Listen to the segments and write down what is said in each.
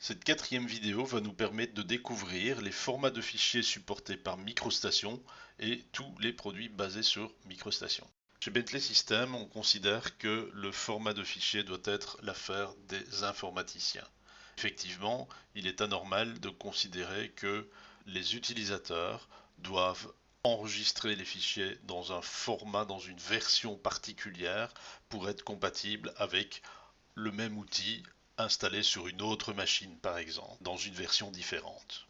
Cette quatrième vidéo va nous permettre de découvrir les formats de fichiers supportés par MicroStation et tous les produits basés sur MicroStation. Chez Bentley Systems, on considère que le format de fichier doit être l'affaire des informaticiens. Effectivement, il est anormal de considérer que les utilisateurs doivent enregistrer les fichiers dans un format, dans une version particulière pour être compatible avec le même outil installé sur une autre machine par exemple, dans une version différente.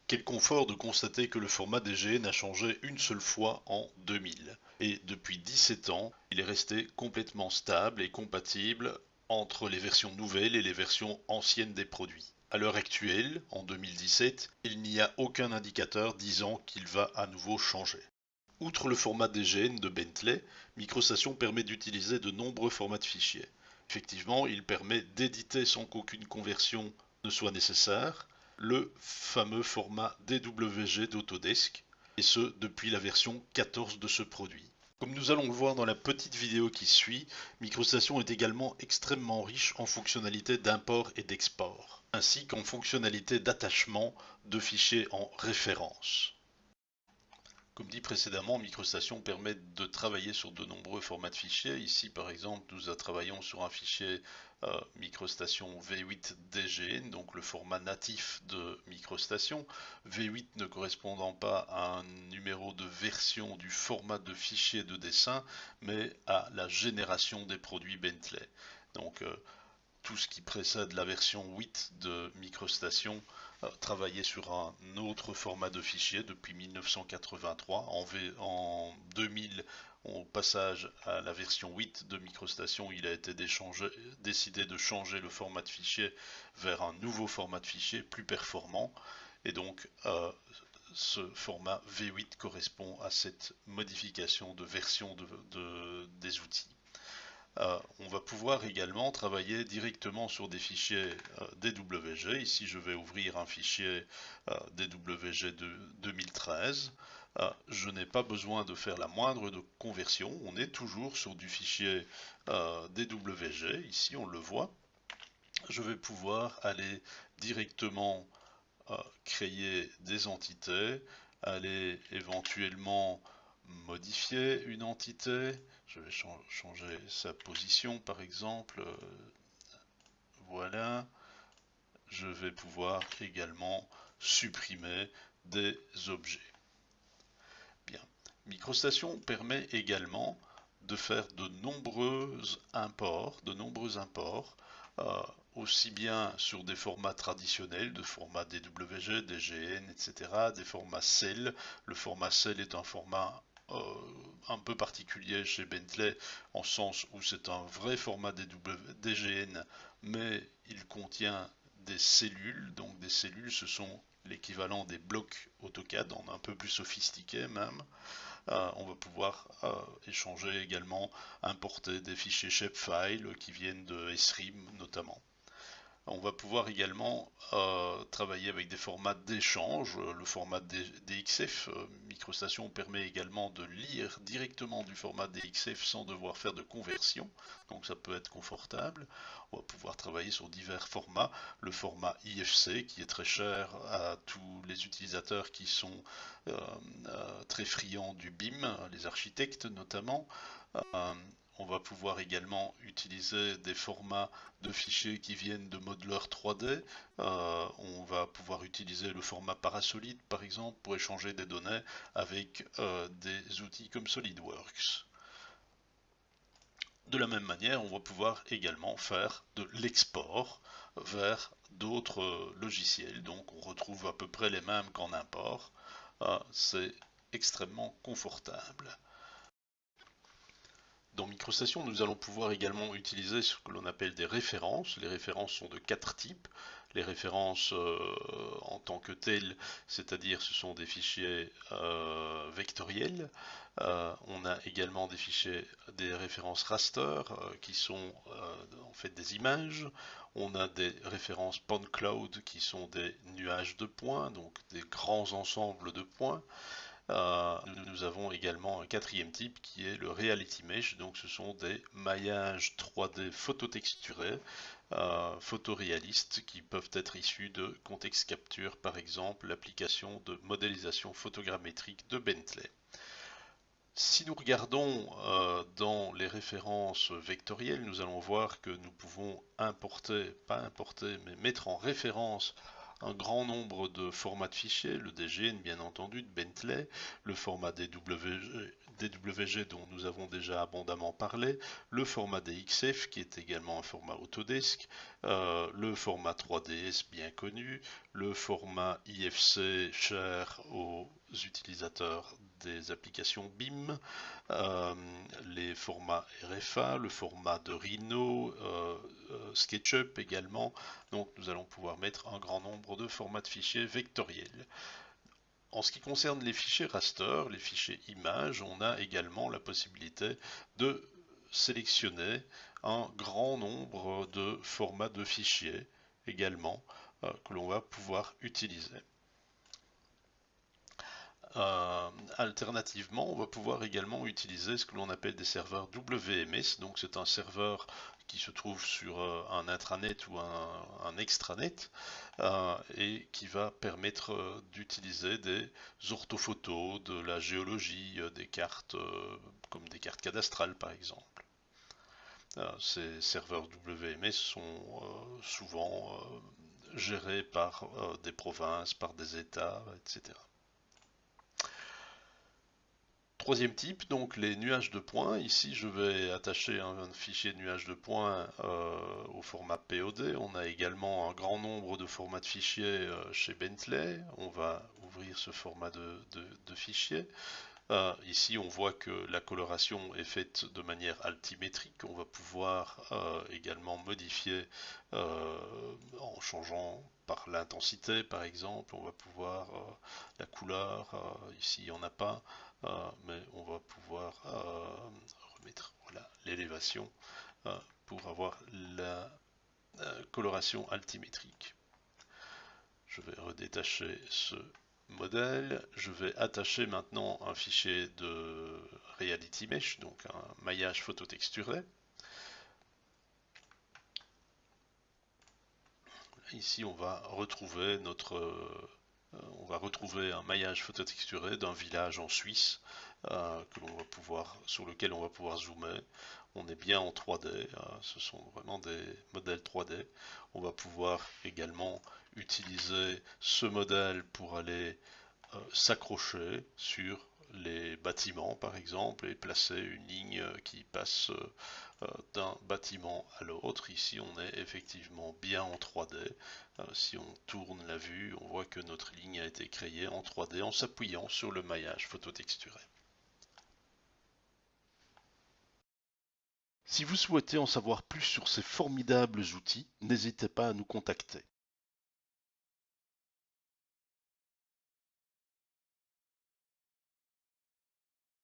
Quel confort de constater que le format DG n'a changé une seule fois en 2000. Et depuis 17 ans, il est resté complètement stable et compatible entre les versions nouvelles et les versions anciennes des produits. À l'heure actuelle, en 2017, il n'y a aucun indicateur disant qu'il va à nouveau changer. Outre le format DGN de Bentley, MicroStation permet d'utiliser de nombreux formats de fichiers. Effectivement, il permet d'éditer sans qu'aucune conversion ne soit nécessaire, le fameux format DWG d'Autodesk, et ce depuis la version 14 de ce produit. Comme nous allons le voir dans la petite vidéo qui suit, MicroStation est également extrêmement riche en fonctionnalités d'import et d'export, ainsi qu'en fonctionnalités d'attachement de fichiers en référence. Comme dit précédemment, MicroStation permet de travailler sur de nombreux formats de fichiers. Ici, par exemple, nous travaillons sur un fichier MicroStation V8DGN, donc le format natif de MicroStation. V8 ne correspondant pas à un numéro de version du format de fichier de dessin, mais à la génération des produits Bentley. Donc, tout ce qui précède la version 8 de MicroStation travaillait sur un autre format de fichier depuis 1983. En 2000, au passage à la version 8 de MicroStation, il a été décidé de changer le format de fichier vers un nouveau format de fichier plus performant. Et donc, ce format V8 correspond à cette modification de version des outils. On va pouvoir également travailler directement sur des fichiers DWG. Ici, je vais ouvrir un fichier DWG de 2013. Je n'ai pas besoin de faire la moindre de conversion. On est toujours sur du fichier DWG. Ici, on le voit. Je vais pouvoir aller directement créer des entités, aller éventuellement modifier une entité. Je vais changer sa position par exemple. Voilà. Je vais pouvoir également supprimer des objets. Bien. MicroStation permet également de faire de nombreux imports, aussi bien sur des formats traditionnels, de formats DWG, DGN, etc., des formats CEL. Le format CEL est un format un peu particulier chez Bentley, en sens où c'est un vrai format DGN, mais il contient des cellules. Donc des cellules, ce sont l'équivalent des blocs AutoCAD, en un peu plus sophistiqué même. On va pouvoir échanger également, importer des fichiers shapefile qui viennent de SRIM notamment. On va pouvoir également travailler avec des formats d'échange. Le format DXF, MicroStation permet également de lire directement du format DXF sans devoir faire de conversion, donc ça peut être confortable. On va pouvoir travailler sur divers formats. Le format IFC qui est très cher à tous les utilisateurs qui sont très friands du BIM, les architectes notamment. On va pouvoir également utiliser des formats de fichiers qui viennent de modeleurs 3D. On va pouvoir utiliser le format Parasolid par exemple pour échanger des données avec des outils comme SolidWorks. De la même manière, on va pouvoir également faire de l'export vers d'autres logiciels. Donc on retrouve à peu près les mêmes qu'en import. C'est extrêmement confortable. Dans MicroStation, nous allons pouvoir également utiliser ce que l'on appelle des références. Les références sont de 4 types. Les références en tant que telles, c'est-à-dire ce sont des fichiers vectoriels. On a également des fichiers, des références raster qui sont en fait des images. On a des références point cloud qui sont des nuages de points, donc des grands ensembles de points. Nous avons également un quatrième type qui est le Reality Mesh, donc ce sont des maillages 3D phototexturés, photoréalistes qui peuvent être issus de Context Capture, par exemple l'application de modélisation photogrammétrique de Bentley. Si nous regardons dans les références vectorielles, nous allons voir que nous pouvons importer, pas importer, mais mettre en référence un grand nombre de formats de fichiers, le DGN bien entendu, de Bentley, le format DWG dont nous avons déjà abondamment parlé, le format DXF qui est également un format Autodesk, le format 3ds bien connu, le format IFC cher aux utilisateurs des applications BIM, les formats RFA, le format de Rhino, SketchUp également. Donc nous allons pouvoir mettre un grand nombre de formats de fichiers vectoriels. En ce qui concerne les fichiers raster, les fichiers images, on a également la possibilité de sélectionner un grand nombre de formats de fichiers également que l'on va pouvoir utiliser. Alternativement, on va pouvoir également utiliser ce que l'on appelle des serveurs WMS. Donc c'est un serveur qui se trouve sur un intranet ou un extranet et qui va permettre d'utiliser des orthophotos, de la géologie, des cartes comme des cartes cadastrales par exemple. Ces serveurs WMS sont souvent gérés par des provinces, par des États, etc. Troisième type, donc les nuages de points. Ici, je vais attacher un fichier nuage de points au format POD. On a également un grand nombre de formats de fichiers chez Bentley. On va ouvrir ce format de fichier. Ici, on voit que la coloration est faite de manière altimétrique. On va pouvoir également modifier en changeant par l'intensité, par exemple. On va pouvoir la couleur. Ici, il n'y en a pas, mais on va pouvoir remettre voilà, l'élévation pour avoir la coloration altimétrique. Je vais redétacher ce modèle. Je vais attacher maintenant un fichier de Reality Mesh, donc un maillage phototexturé. Ici, on va retrouver un maillage phototexturé d'un village en Suisse sur lequel on va pouvoir zoomer. On est bien en 3D, ce sont vraiment des modèles 3D. On va pouvoir également utiliser ce modèle pour aller s'accrocher sur les bâtiments par exemple et placer une ligne qui passe d'un bâtiment à l'autre. Ici on est effectivement bien en 3D. Si on tourne la vue, on voit que notre ligne a été créée en 3D en s'appuyant sur le maillage phototexturé. Si vous souhaitez en savoir plus sur ces formidables outils, n'hésitez pas à nous contacter.